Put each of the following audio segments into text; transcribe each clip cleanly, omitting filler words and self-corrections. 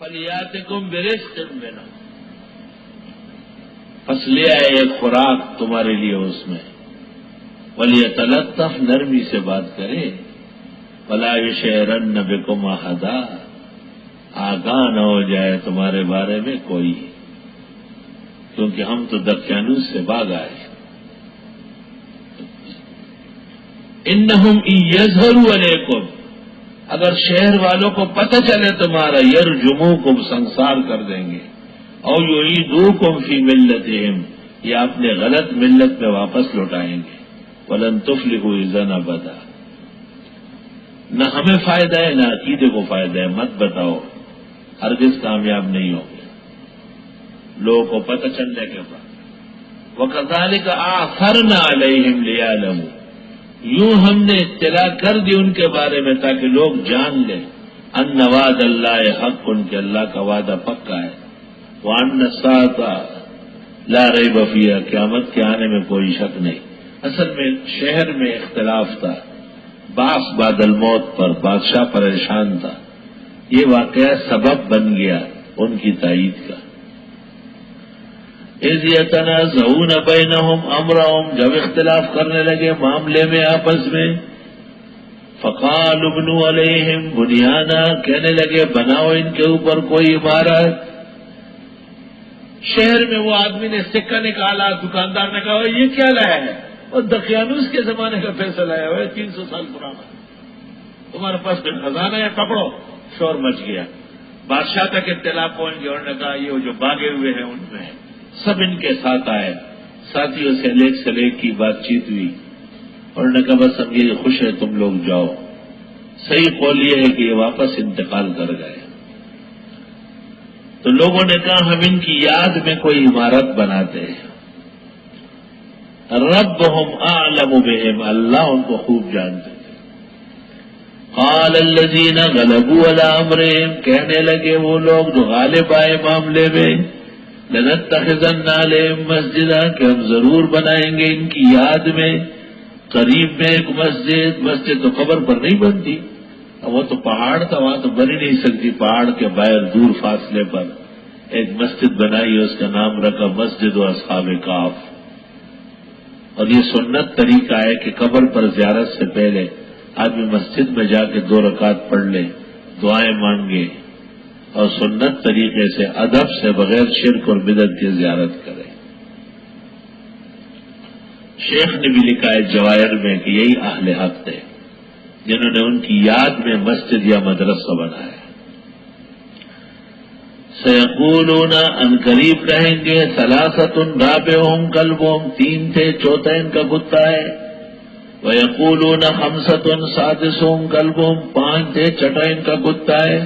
فلیاتکم برزق منہ، پس لے آئے ایک خوراک تمہارے لیے اس میں، ولیتلطف، نرمی سے بات کرے، ولا یشعرن بکم احدا، آگاہ نہ ہو جائے تمہارے بارے میں کوئی، کیونکہ ہم تو دقیانوس سے باغ آئے۔ انہم ان یظہروا علیکم، اگر شہر والوں کو پتہ چلے تمہارا، یرجموکم، سنسار کر دیں گے، او یعیدوکم فی ملتہم، یا اپنے غلط ملت میں واپس لوٹائیں گے، ولن تفلحوا اذا ابدا، نہ ہمیں فائدہ ہے نہ عقیدے کو فائدہ ہے، مت بتاؤ، ہرگز کامیاب نہیں ہوں گے لوگوں کو پتہ چلنے کے بعد۔ وَكَذَلِكَ آثَرْنَا عَلَيْهِمْ لِيَعْلَمُوا، یوں ہم نے اطلاع کر دی ان کے بارے میں تاکہ لوگ جان لیں، ان وعد اللہ حق، ان کے اللہ کا وعدہ پکا ہے، وَأَنَّ السَّاعَةَ لَا رَيْبَ فِيهَا، قیامت کے آنے میں کوئی شک نہیں۔ اصل میں شہر میں اختلاف تھا، بعث بعد الموت پر، بادشاہ پریشان تھا، یہ واقعہ سبب بن گیا ان کی تائید کا۔ اذ یتنازعون بینہم امرہم، جب اختلاف کرنے لگے معاملے میں آپس میں، فقالوا ابنوا علیہم بنیانا، کہنے لگے بناؤ ان کے اوپر کوئی عمارت۔ شہر میں وہ آدمی نے سکہ نکالا، دکاندار نے کہا یہ کیا لایا ہے؟ اور دقیانوس کے زمانے کا پیسہ لایا ہوا ہے، 300 سال پرانا، تمہارے پاس خزانہ ہے، پکڑو۔ شور مچ گیا، بادشاہ تک اطلاع پہنچ گیا، انہوں نے کہا یہ جو باغے ہوئے ہیں ان میں سب ان کے ساتھ آئے، ساتھیوں سے لیک سے لیک کی بات چیت ہوئی، اور انہوں نے کہا بس اب یہ خوش ہے، تم لوگ جاؤ۔ صحیح قول یہ ہے کہ یہ واپس انتقال کر گئے۔ تو لوگوں نے کہا ہم ان کی یاد میں کوئی عمارت بناتے ہیں، ربہم اعلم بہم، اللہ ان کو خوب جانتے تھے۔ قال الذین غلبوا علی امرہم، کہنے لگے وہ لوگ جو غالب آئے معاملے میں، لنتخذن علیہم مسجدا، کہ ہم ضرور بنائیں گے ان کی یاد میں قریب میں ایک مسجد۔ مسجد تو قبر پر نہیں بنتی، وہ تو پہاڑ تھا، وہاں تو بن ہی نہیں سکتی، پہاڑ کے باہر دور فاصلے پر ایک مسجد بنائی، اس کا نام رکھا مسجد و اصحاب کہف۔ اور یہ سنت طریقہ ہے کہ قبر پر زیارت سے پہلے آدمی مسجد میں جا کے 2 رکعت پڑھ لے، دعائیں مانگے، اور سنت طریقے سے ادب سے بغیر شرک اور بدعت کی زیارت کرے۔ شیخ نے بھی لکھا ہے جواہر میں کہ یہی اہل حق تھے جنہوں نے ان کی یاد میں مسجد یا مدرسہ بنایا۔ سیقولون، ان قریب کہیں گے، ثلاثۃ رابعہم کلبہم، 3 تھے چوتھا ان کا کتا ہے، ویقولون خمسۃ سادسہم کلبہم، 5 تھے چھٹا ان کا کتا ہے،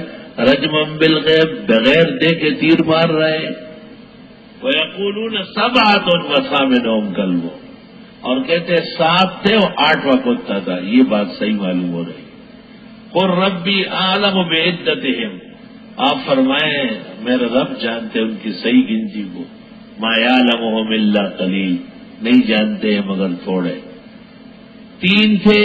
رجمم بالغیب، بغیر دیکھے تیر مار رہے ہیں، ویقولون سبعۃ وثامنہم کلبہم، اور کہتے 7 تھے اور 8واں کتا تھا۔ یہ بات صحیح معلوم ہو رہی۔ قل ربی اعلم بعدتہم، آپ فرمائیں میرے رب جانتے ان کی صحیح گنتی کو، ما یعلمہم الا قلیل، نہیں جانتے ہیں مگر تھوڑے۔ 3 تھے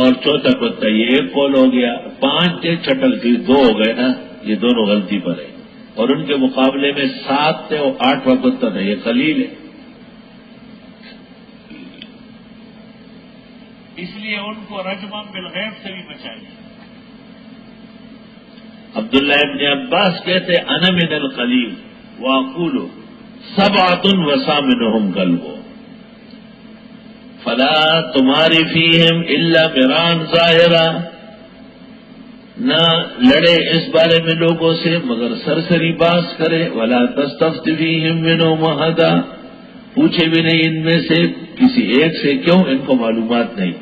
اور چوتھا کتا، یہ ایک قول ہو گیا، 5 تھے چھٹل تھی، 2 ہو گئے نا، یہ دونوں غلطی پر ہے، اور ان کے مقابلے میں 7 تھے اور 8واں کتا تھا، یہ قلیل ہے۔ اس لیے ان کو رجمم بالغیب سے بھی بچائیے۔ عبداللہ ابن عباس کہتے انا من القلیل واقول سبعۃ وثامنہم کلبہم، فلا تماری فیہم الا مران ظاہرا، نہ لڑے اس بارے میں لوگوں سے مگر سرسری باز کرے، ولا تستفت فیہم منہم احدا، پوچھے بھی نہیں ان میں سے کسی ایک سے، کیوں؟ ان کو معلومات نہیں۔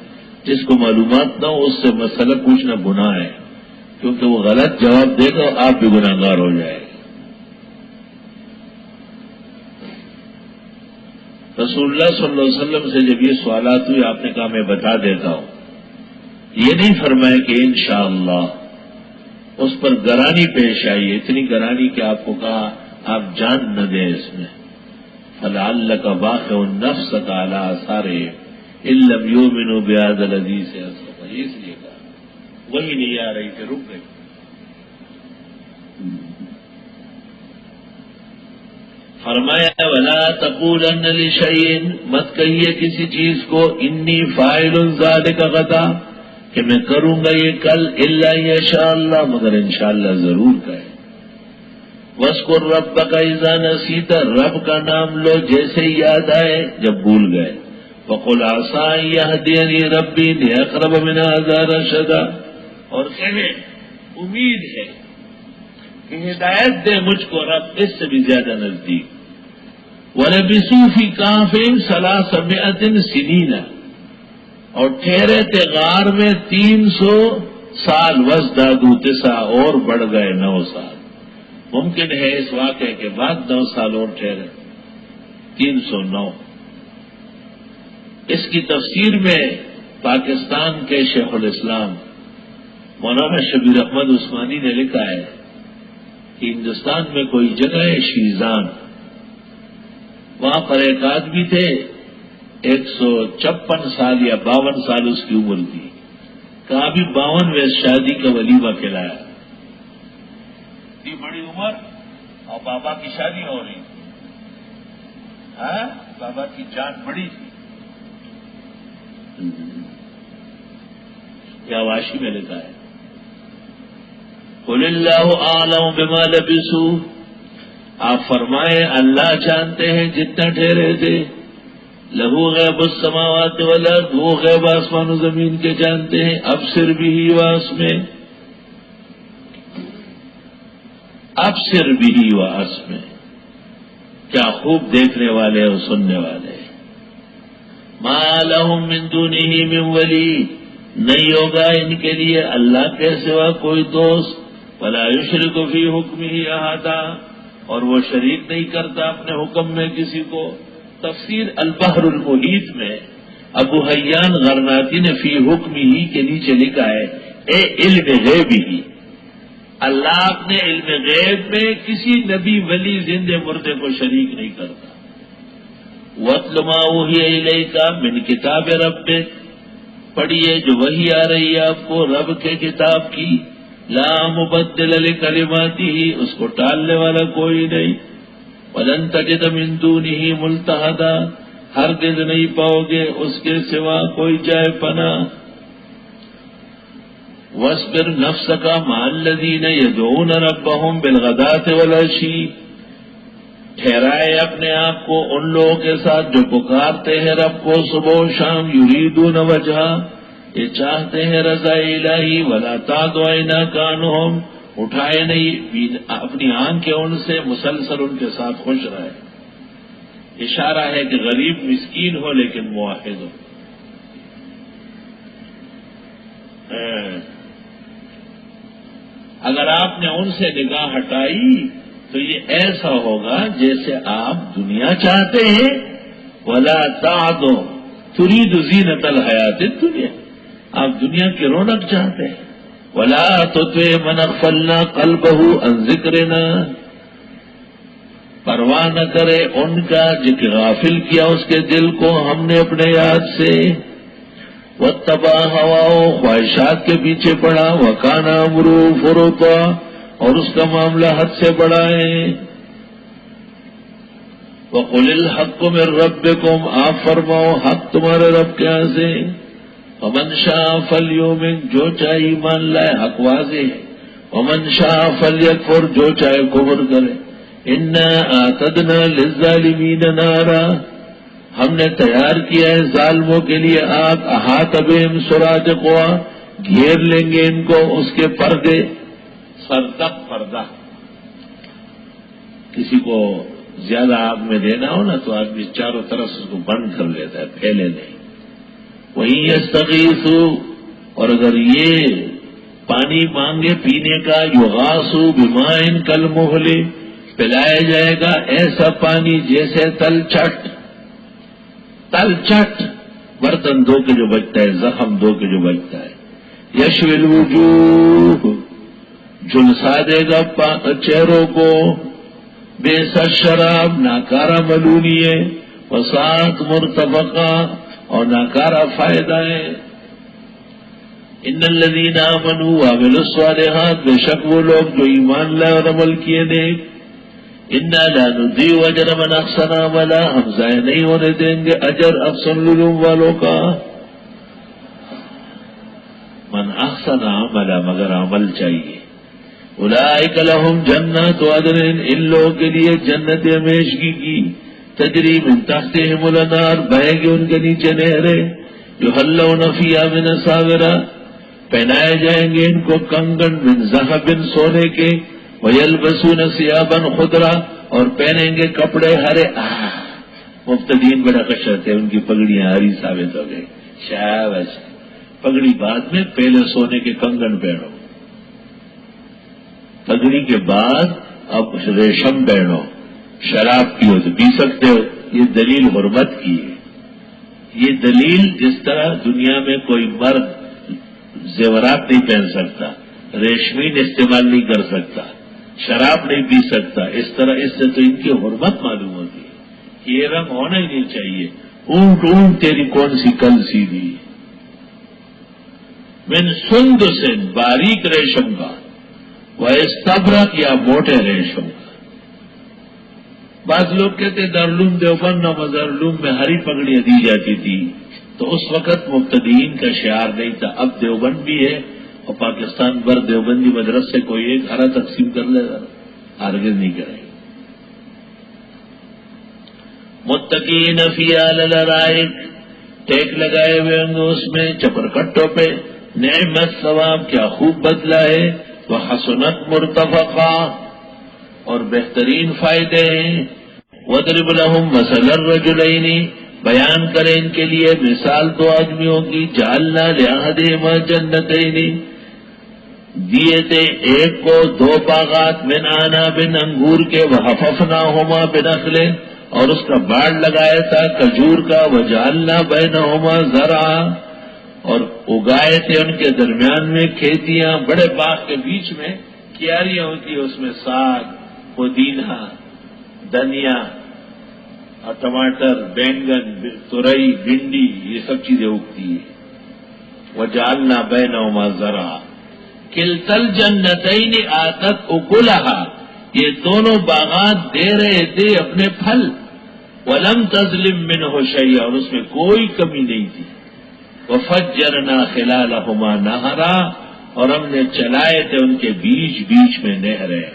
جس کو معلومات نہ ہو اس سے مسئلہ پوچھنا گناہ ہے، کیونکہ وہ غلط جواب دے گا آپ بھی گناہ گار ہو جائے گا۔ رسول اللہ صلی اللہ علیہ وسلم سے جب یہ سوالات ہوئے آپ نے کہا میں بتا دیتا ہوں، یہ نہیں فرمایا کہ انشاءاللہ، اس پر گرانی پیش آئی، اتنی گرانی کہ آپ کو کہا آپ جان نہ دیں اس میں، فلعلک باخع نفسک علی آثارہم ان لم یؤمنوا بہذا الحدیث اسفا، اس لیے کہا، وہی نہیں آ رہی تھی، رک گئی۔ فرمایا ولا تقولن لشیء، مت کہیے کسی چیز کو انی فاعل ذلک غدا کہ میں کروں گا یہ کل، الا یشاء اللہ، مگر انشاءاللہ ضرور کہے۔ واذکر ربک اذا نسیت، رب کا نام لو جیسے یاد آئے جب بھول گئے۔ وقل عسى ان يهديني ربي لاقرب من هذا رشدا، اور کہے امید ہے کہ ہدایت دے مجھ کو رب اس سے بھی زیادہ نزدیک۔ وَلَبِثُوا فِي كَهْفِهِمْ 300 سنین، اور ٹھہرے تھے غار میں 300 سال، وازدادوا 9 اور بڑھ گئے 9 سال۔ ممکن ہے اس واقعے کے بعد 9 سال اور ٹھہرے، 309۔ اس کی تفسیر میں پاکستان کے شیخ الاسلام مولانا شبیر احمد عثمانی نے لکھا ہے کہ ہندوستان میں کوئی جگہ ہے شیزان، وہاں پر ایک آدمی تھے 156 سال یا 52 سال اس کی عمر تھی، کہا بھی 52ویں شادی کا ولیمہ کھلایا، اتنی بڑی عمر اور بابا کی شادی ہو رہی تھی، ہاں بابا کی جان بڑی تھی۔ کیا واشی میں لکھا ہے قل اللہ اعلم بما لبثوا، آپ فرمائیں اللہ جانتے ہیں جتنا ٹھہرے تھے، لہو غیب السماوات والارض، وہ غیب آسمان و زمین کے جانتے ہیں، ابصر بھی واسمع، ابصر بھی واسمع، کیا خوب دیکھنے والے اور سننے والے۔ ما لهم من دونه من ولی، نہیں ہوگا ان کے لیے اللہ کے سوا کوئی دوست، ولا یشرک فی حکمہ احدا، اور وہ شریک نہیں کرتا اپنے حکم میں کسی کو۔ تفسیر البحر المحیط میں ابو حیان غرناطی نے فی حکمہ کے نیچے لکھا ہے اے علم غیب ہی، اللہ اپنے علم غیب میں کسی نبی ولی زندے مردے کو شریک نہیں کرتا۔ وَاتْلُ مَا أُوحِيَ إِلَيْكَ مِنْ کتاب ربک، پڑھیے جو وحی آ رہی ہے آپ کو رب کے کتاب کی، لا مبدل لکلماتہ، اس کو ٹالنے والا کوئی نہیں، وَلَن تَجِدَ مِن دُونِهِ مُلْتَحَدًا، ہرگز نہیں پاؤ گے اس کے سوا کوئی جائے پناہ۔ وَاصْبِرْ نَفْسَكَ مَعَ الَّذِينَ يَدْعُونَ رَبَّهُمْ بِالْغَدَاةِ وَالْعَشِيِّ، ٹھہرائے اپنے آپ کو ان لوگوں کے ساتھ جو پکارتے ہیں رب کو صبح و شام، یریدون وجہا، یہ چاہتے ہیں رضا الہی، ولا تعد عیناک عنہم، اٹھائے نہیں اپنی آنکھیں ان سے، مسلسل ان کے ساتھ خوش رہے۔ اشارہ ہے کہ غریب مسکین ہو لیکن موحد ہو۔ اگر آپ نے ان سے نگاہ ہٹائی تو یہ ایسا ہوگا جیسے آپ دنیا چاہتے ہیں، ولا تعد تريد زینت الحیات الدنیا، آپ دنیا کی رونق چاہتے ہیں، ولا تطع من اغفلنا قلبه عن ذکرنا، پرواہ نہ کرے ان کا جو کہ غافل کیا اس کے دل کو ہم نے اپنے یاد سے، واتبع ہواؤ، خواہشات کے پیچھے پڑا، وکان امرؤ فرطا، اور اس کا معاملہ حد سے بڑا ہے۔ وَقُلِ الْحَقُّ مِن رَّبِّكُمْ، آپ فرماؤ حق تمہارے رب کے یہاں سے، فَمَن شَاءَ فَلْيُؤْمِن، جو چاہے ایمان لائے حق واضح ہے، وَمَن شَاءَ فَلْيَكْفُرْ، جو چاہے کفر کرے۔ إِنَّا أَعْتَدْنَا لِلظَّالِمِينَ نَارًا، ہم نے تیار کیا ہے ظالموں کے لیے آگ، احاط بہم سرادقها، گھیر لیں گے ان کو اس کے پردے، سر تک پردہ۔ کسی کو زیادہ آگ میں دینا ہو نا تو آدمی چاروں طرف اس کو بند کر لیتا ہے، پھیلے نہیں۔ وہی یستغیثوا، اور اگر یہ پانی مانگے پینے کا، یغاثوا بماء کالمہل، پلایا جائے گا ایسا پانی جیسے تل چٹ، برتن دھو کے جو بچتا ہے، زخم دھو کے جو بچتا ہے۔ یشوی الوجوہ، جھلسا دے گا چہروں کو، بئس الشراب، ناکارہ ملونی ہے، وساعت مرتفقہ، اور ناکارہ فائدہ ہے۔ ان الذین آمنوا وعملوا الصالحات، بے شک وہ لوگ جو ایمان لائے اور عمل کیے نیک، انا لا نضيع اجر من احسن عملا، ہم ضائع نہیں ہونے دیں گے اجر احسن العلوم والوں کا. من احسن عملا، مگر عمل چاہیے. اولئک لهم جنات عدن، ان لوگوں کے لیے جنت ہمیشگی کی، تجری من تحتہم الانہار، بہے گی ان کے نیچے نہریں. یحلون فیہا من اساور، پہنائے جائیں گے ان کو کنگن من ذہب، سونے کے. وَيَلْبَسُونَ ثِيَابًا خُضْرًا، اور پہنیں گے کپڑے ہرے. مبتدئین بڑا کشرتے ہیں، ان کی پگڑیاں ہری ثابت ہو گئی. شاباش، پگڑی بعد میں، پہلے سونے کے کنگن پہنو، پگڑی کے بعد اب ریشم پہنو. شراب پیو تو پی سکتے ہو، یہ دلیل حرمت کی ہے. یہ دلیل جس طرح دنیا میں کوئی مرد زیورات نہیں پہن سکتا، ریشمین استعمال نہیں کر سکتا، شراب نہیں پی سکتا، اس طرح اس سے تو ان کی حرمت معلوم ہوتی ہے. یہ رنگ ہونا ہی نہیں چاہیے. اونٹ اونٹ تیری کون سی کل سیدھی. من سندس، باریک ریشم کا، واستبرق، یا موٹے ریشم کا. بعض لوگ کہتے دارالعلوم دیوبند اور مظہرالعلوم میں ہری پگڑیاں دی جاتی تھی، تو اس وقت مبتدئین کا شعار نہیں تھا. اب دیوبند بھی ہے اور پاکستان بھر دیوبندی مدرسے کوئی ایک ہرا تقسیم کر لے گا، ہرگز نہیں کرے گا. متقین فیہا علی الارائک، ٹیک لگائے ہوئے ہوں گے اس میں چپر کٹوں پہ. نعمت ثواب، کیا خوب بدلہ ہے. وحسنت مرتفقا، اور بہترین فائدے ہیں. وَاضْرِبْ لَهُم مَثَلَ الرَّجُلَيْنِ، بیان کریں ان کے لیے مثال دو آدمیوں کی. جعلنا لأحدهما جنتین، دیے تھے ایک کو دو باغات من عناب، انگور کے. وحففناہما بنخل، اور اس کا باڑ لگایا تھا کھجور کا. وجعلنا بینہما زرعا، اور اگائے تھے ان کے درمیان میں کھیتیاں. بڑے باغ کے بیچ میں کیاریاں ہوتی ہیں، اس میں ساگ، پودینہ، دھنیا اور ٹماٹر، بینگن، تورئی، بھنڈی، یہ سب چیزیں اگتی ہیں. وجعلنا بینہما زرعا کلتا الجنتین آتت اکلہا، یہ دونوں باغات دے رہے تھے اپنے پھل. ولم تظلم منہ شیئا، اور اس میں کوئی کمی نہیں تھی. وفجرنا خلالہما نہرا، اور ہم نے چلائے تھے ان کے بیچ بیچ میں نہریں.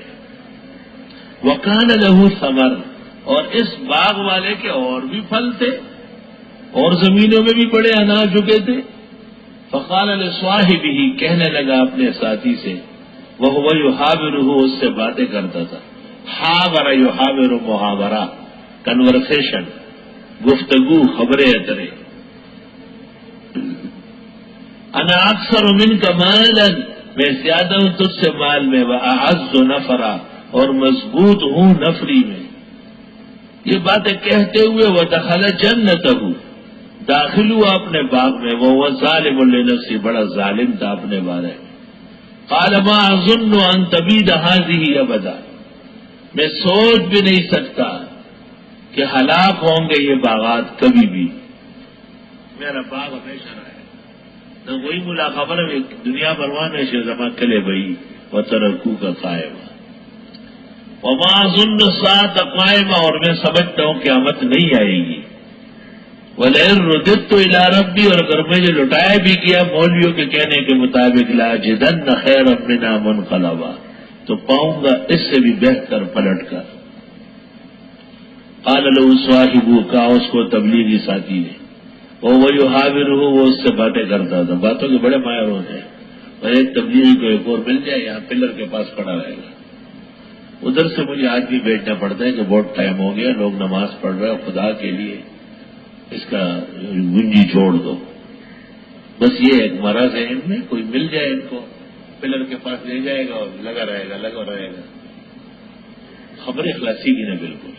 وکان لہ ثمر، اور اس باغ والے کے اور بھی پھل تھے، اور زمینوں میں بھی بڑے اناج اگے تھے. فقال لصاحبہ، کہنے لگا اپنے ساتھی سے. وہو یحاورہ، اس سے باتیں کرتا تھا. حاور یحاور، محاورہ، کنورسیشن، گفتگو، خبریں اترے. انا اکثر منک مالا، میں زیادہ ہوں تجھ سے مال میں. واعز نفرا، اور مضبوط ہوں نفری میں. یہ باتیں کہتے ہوئے وہ دخل جنتہ، داخل ہوا اپنے باغ میں. وہ ظالم لنفسہ، بڑا ظالم تھا اپنے بارے میں. قال ما اظن ان تبید هذه ابدا، میں سوچ بھی نہیں سکتا کہ ہلاک ہوں گے یہ باغات کبھی بھی. میرا باغ ہمیشہ رہے. تو وہی ملا خبر ہے دنیا بھروانے سے زمان کلے بھائی و ترکو کا قائمہ. وما اظن الساعة قائمہ، اور میں سمجھتا ہوں قیامت نہیں آئے گی. وَلَئِن رُدِدتُّ إِلَىٰ رَبِّي، اور اگر مجھے لوٹایا بھی کیا مولویوں کے کہنے کے مطابق، لَأَجِدَنَّ خَيْرًا مِنْهَا مُنْقَلَبًا، تو پاؤں گا اس سے بھی بہتر پلٹ کر. قَالَ لَهُ صَاحِبُهُ، کہا اس کو تبلیغی ساتھی نے. وَهُوَ يُحَاوِرُهُ، وہ اس سے باتیں کرتا تھا. باتوں کے بڑے ماہر ہوتے ہیں. اور ایک تبلیغی کو ایک اور مل جائے، یہاں پلر کے پاس کھڑا رہے گا. ادھر سے مجھے آدمی بیٹھنا پڑتا ہے کہ بہت ٹائم ہو گیا، لوگ نماز پڑھ رہے ہیں، خدا کے لیے اس کا گنجی چھوڑ دو. بس یہ ایک مرض ہے ان میں، کوئی مل جائے ان کو پلر کے پاس لے جائے گا اور لگا رہے گا. خبر خلاصی کی نا بالکل.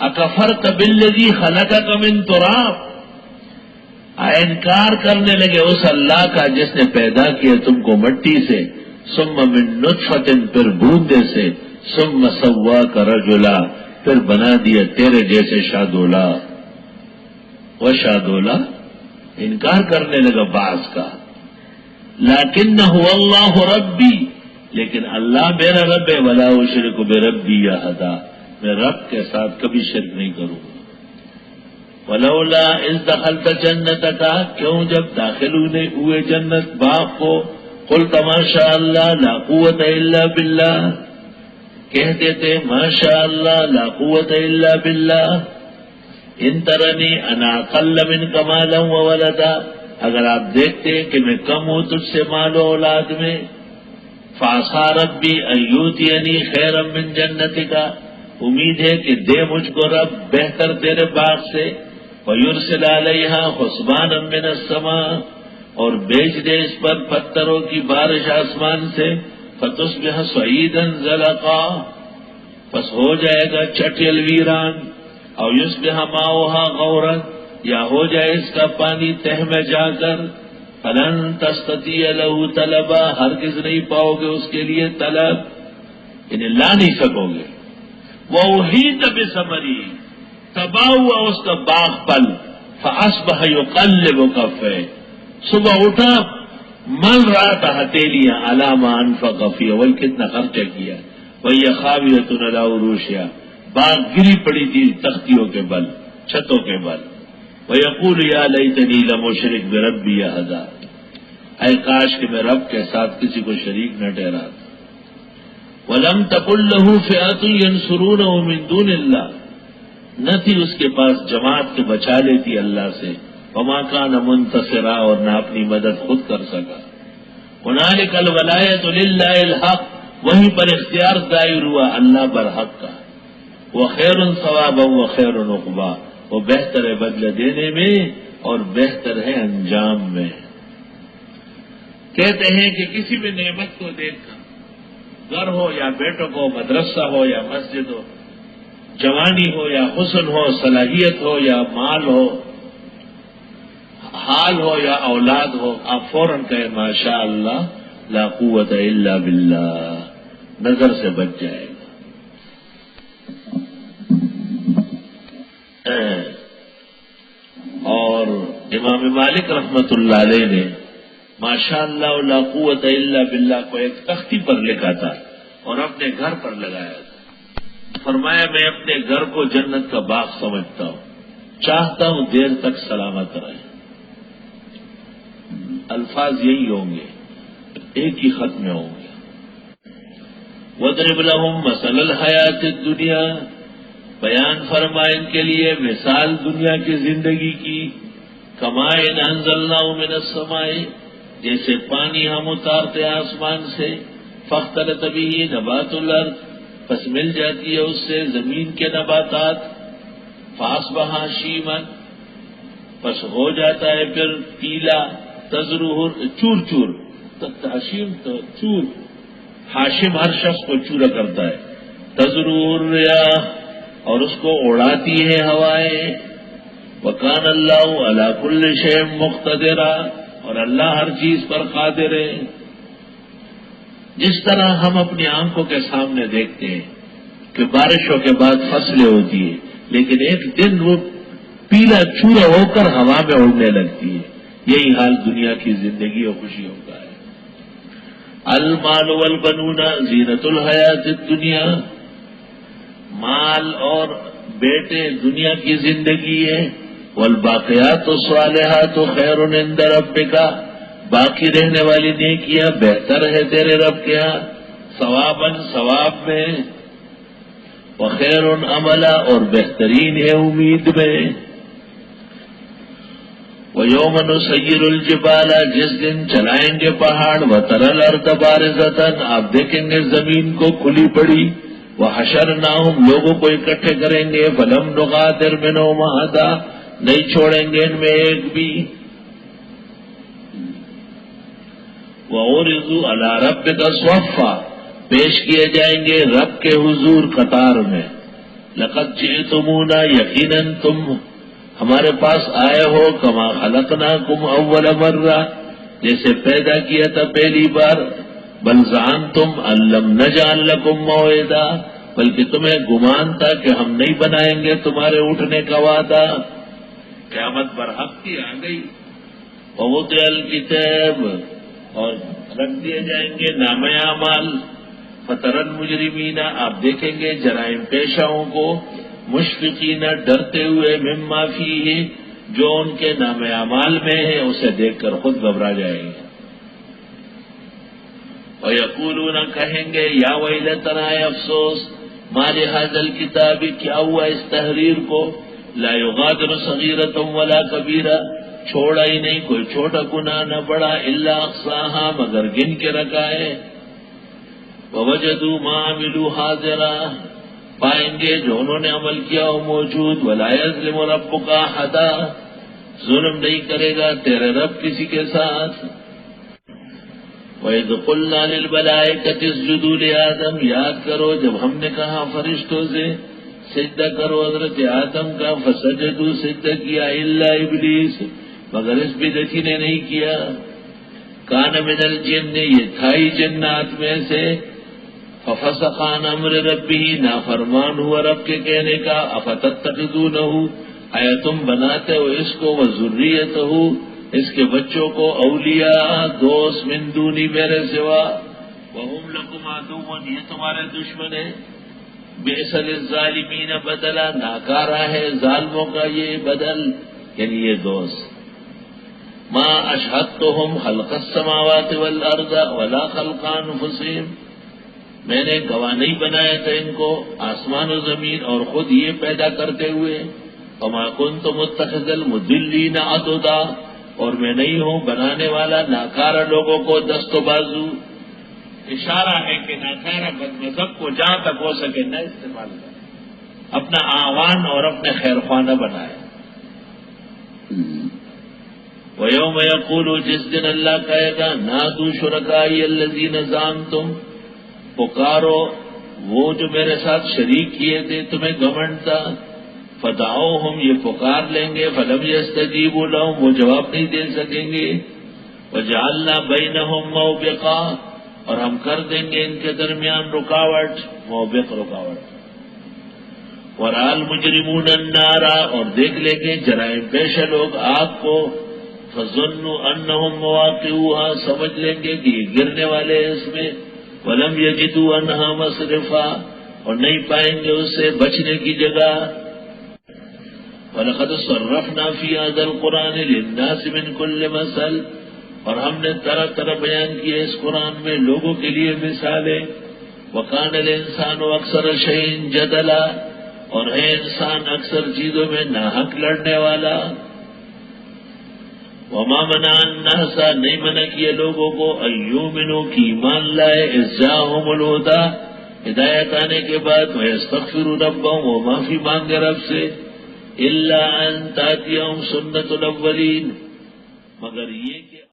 اکفرت بالذی خلقک من تراب، انکار کرنے لگے اس اللہ کا جس نے پیدا کیا تم کو مٹی سے. ثم من نطفۃ، پھر بوندے سے. ثم سواک رجلا، پھر بنا دیا تیرے جیسے شادولا. وہ شادولا انکار کرنے لگا بعض کا. لیکنہ اللہ ربی، لیکن اللہ میرا رب ہے، ولا اشرک بربی احدا، میں رب کے ساتھ کبھی شرک نہیں کروں گا۔ ولولا اذ دخلت جنتک، کیوں جب داخل ہوئے جنت باغ کو، قلت ما شاء اللہ لا قوت الا باللہ، کہتے تھے ما شاء اللہ لا قوت الا باللہ، ان ترنی انا اقل منک مالا وولدا، اگر آپ دیکھتے کہ میں کم ہوں تجھ سے مال و اولاد میں، فعصى ربی ان یؤتینی خیرا من جنتک، امید ہے کہ دے مجھ کو رب بہتر تیرے باغ سے، وَيُرْسِلَ عَلَيْهَا حُسْبَانًا مِّنَ السَّمَاءِ، اور بیچ دے اس پر پتھروں کی بارش آسمان سے، فَتُصْبِحَ صَعِيدًا زَلَقًا، بس ہو جائے گا چٹیل ویران، او يُصْبِحَ مَاؤُهَا غَوْرًا، یا ہو جائے اس کا پانی تہ میں جا کر، فَلَن تَسْتَطِيعَ لَهُ طَلَبًا، ہرگز نہیں پاؤ گے اس کے لیے طلب، انہیں لا نہیں سکو گے۔ وَأُحِيطَ بِثَمَرِهِ، تباہ ہوا اس کا باغ پل، فَأَصْبَحَ يُقَلِّبُ كَفَّيْهِ، صبح اٹھا مل رہا تھا ہتھیلیاں، عَلَىٰ مَا أَنفَقَ فِيهَا، وہی کتنا خرچہ کیا، وَهِيَ خَاوِيَةٌ عَلَىٰ عُرُوشِهَا، باغ گری پڑی تھی تختیوں کے بل، چھتوں کے بل، وَيَقُولُ يَا لَيْتَنِي لَمْ أُشْرِكْ بِرَبِّي أَحَدًا، اے کاش کہ میں رب کے ساتھ کسی کو شریک نہ ٹھہراتا۔ وَلَمْ تَكُن لَّهُ فِئَةٌ يَنصُرُونَهُ مِن دُونِ اللَّهِ، نہ تھی اس کے پاس جماعت کے بچا لیتی اللہ سے، وما كان منتصرا، اور نہ اپنی مدد خود کر سکا۔ هنالك الولایۃ للہ الحق، وہیں پر اختیار ظاہر ہوا اللہ برحق کا، وخیر ثوابا وخیر عقبا، وہ بہتر ہے بدلہ دینے میں اور بہتر ہے انجام میں۔ کہتے ہیں کہ کسی بھی نعمت کو دیکھ کر، گھر ہو یا بیٹوں کو، مدرسہ ہو یا مسجد ہو، جوانی ہو یا حسن ہو، صلاحیت ہو یا مال ہو، حال ہو یا اولاد ہو، آپ فوراً کہیں ماشاء اللہ لا قوت الا باللہ، نظر سے بچ جائے گا۔ اور امام مالک رحمت اللہ علیہ نے ماشاء اللہ لا قوت الا باللہ کو ایک تختی پر لکھا تھا اور اپنے گھر پر لگایا تھا۔ فرمایا میں اپنے گھر کو جنت کا باغ سمجھتا ہوں، چاہتا ہوں دیر تک سلامت رہے۔ الفاظ یہی ہوں گے، ایک ہی خط میں ہوں گے۔ وَاضْرِبْ لَهُم مَثَلَ الْحَيَاةِ الدُّنْيَا، بیان فرما ان کے لیے مثال دنیا کی زندگی کی، كَمَاءٍ أَنزَلْنَاهُ مِنَ السَّمَاءِ، جیسے پانی ہم اتارتے آسمان سے، فاختلط بِهِ نبات الارض، پس مل جاتی ہے اس سے زمین کے نباتات، فاصبح ہشیما، پس ہو جاتا ہے پھر پیلا، تزرعہ چور چور، ہشیم تو چور، ہاشم ہر شخص کو چورا کرتا ہے، تزرعہ الریاح، اور اس کو اڑاتی ہے ہوائیں، وکان اللہ علی کل شیء مقتدرا، اور اللہ ہر چیز پر قادر ہے۔ جس طرح ہم اپنی آنکھوں کے سامنے دیکھتے ہیں کہ بارشوں کے بعد فصلیں ہوتی ہیں، لیکن ایک دن وہ پیلا چورا ہو کر ہوا میں اڑنے لگتی ہے، یہی حال دنیا کی زندگی اور خوشیوں کا ہے۔ المال والبنون زینت الحیات الدنیا، مال اور بیٹے دنیا کی زندگی ہے، والباقیات الصالحات خیر عند ربک، باقی رہنے والی نیکیاں بہتر ہے تیرے رب کے ہاں، ثواباً ثواب میں، وخیر عملا، اور بہترین ہے امید میں۔ وَيَوْمَ نُسَيِّرُ الْجِبَالَ، جس دن چلائیں گے پہاڑ، وَتَرَى الْأَرْضَ بَارِزَةً، آپ دیکھیں گے زمین کو کھلی پڑی، وَحَشَرْنَاهُمْ، لوگوں کو اکٹھے کریں گے، فَلَمْ نُغَادِرْ مِنْهُمْ أَحَدًا، نہیں چھوڑیں گے ان میں ایک بھی۔ وَعُرِضُوا عَلَىٰ رَبِّكَ صَفًّا، پیش کیے جائیں گے رب کے حضور قطار میں، لَقَدْ جِئْتُمُونَا، یقیناً تم ہمارے پاس آئے ہو، کما خلقناکم اول مرہ، جیسے پیدا کیا تھا پہلی بار، بل زعمتم ان لم نجعل لکم موعدا، بلکہ تمہیں گمان تھا کہ ہم نہیں بنائیں گے تمہارے اٹھنے کا وعدہ۔ قیامت برحق کی آ گئی۔ ووضع الکتاب، اور رکھ دیے جائیں گے نامہ اعمال. فتر المجرمین، آپ دیکھیں گے جرائم پیشاؤں کو، مشفقین، ڈرتے ہوئے، مما فیہ، جو ان کے نام اعمال میں ہے اسے دیکھ کر خود گھبرا جائیں گے. وَيَقُولُونَ، کہیں گے، یا ویلتنا، افسوس، ما لہذا الکتاب، کیا ہوا اس تحریر کو، لا یغادر صغیرۃ ولا کبیرہ، چھوڑا ہی نہیں کوئی چھوٹا گناہ نہ بڑا، الا احصاہا، مگر گن کے رکھا ہے. وَوَجَدُوا مَا عَمِلُوا حَاضِرًا، پائیں گے جو انہوں نے عمل کیا ہو موجود. وَلَا يَظْلِمُ رَبُّكَ أَحَدًا، ظلم نہیں کرے گا تیرے رب کسی کے ساتھ. وَإِذْ قُلْنَا لِلْمَلَائِكَةِ اسْجُدُوا لِآدَمَ، یاد کرو جب ہم نے کہا فرشتوں سے سجدہ کرو حضرت آدم کا، فسجدوا، سجدہ کیا، الا ابلیس، مگر اس بدعتی نے نہیں کیا. کان من الجن، یہ تھا ہی جنات میں سے. ففسق عن امر ربہ، نافرمان ہوا رب کے کہنے کا. افتتخذونہ، آیا تم بناتے ہو اس کو، وذریتہ، اس کے بچوں کو، اولیاء، دوست، من دونی، میرے سوا. وہم لکم عدو، یہ تمہارے دشمن ہیں. بئس للظالمین بدلا، ناکارہ ہے ظالموں کا یہ بدل، یعنی یہ دوست. ما اشہدتہم خلق السماوات والارض ولا خلق انفسہم، میں نے گواہ نہیں بنایا تھا ان کو آسمان و زمین اور خود یہ پیدا کرتے ہوئے. وما کنت متخذ المضلین عضدا، اور میں نہیں ہوں بنانے والا ناکارہ لوگوں کو دست و بازو. اشارہ ہے کہ ناکارہ بد مذہب کو جہاں تک ہو سکے نہ استعمال کرے، اپنا آوان اور اپنے خیر خواہ نہ بنائے. وَيَوْمَ يَقُولُ، جس دن اللہ کہے گا، نادوا شُرَكَائِيَ الَّذِينَ زَعَمْتُمْ، پکارو وہ جو میرے ساتھ شریک کیے تھے تمہیں گھمنڈ تھا. فدعوہم، یہ پکار لیں گے. فلم یستجیبوا لہم، وہ جواب نہیں دے سکیں گے. وجعلنا بینہم موبقا، اور ہم کر دیں گے ان کے درمیان رکاوٹ، موبق رکاوٹ. ورأى المجرمون النار، اور دیکھ لیں گے جرائم پیشہ لوگ آگ کو. فظنوا انہم مواقعوها، سمجھ لیں گے کہ یہ گرنے والے ہیں اس میں. ولم یجدوا عنها مصرفا، اور نہیں پائیں گے اس سے بچنے کی جگہ. وَلَقَدْ صَرَّفْنَا فِي هَذَا الْقُرْآنِ لِلنَّاسِ مِنْ كُلِّ مَثَلٍ، اور ہم نے طرح طرح بیان کیے اس قرآن میں لوگوں کے لیے مثالیں. وَكَانَ الْإِنسَانُ أَكْثَرَ شَيْءٍ جَدَلًا، اور ہے انسان اکثر چیزوں میں ناحق لڑنے والا. وَمَا مَنَعَ النَّاسَ، نہیں منع کیے لوگوں کو، أَن يُؤْمِنُوا، کہ ایمان لائے، إِذْ جَاءَهُمُ الْهُدَىٰ، ہدایت آنے کے بعد، وَيَسْتَغْفِرُوا رَبَّهُمْ، وہ معافی مانگے رب سے. إِلَّا أَن تَأْتِيَهُمْ سُنَّةُ الْأَوَّلِينَ، مگر یہ کہ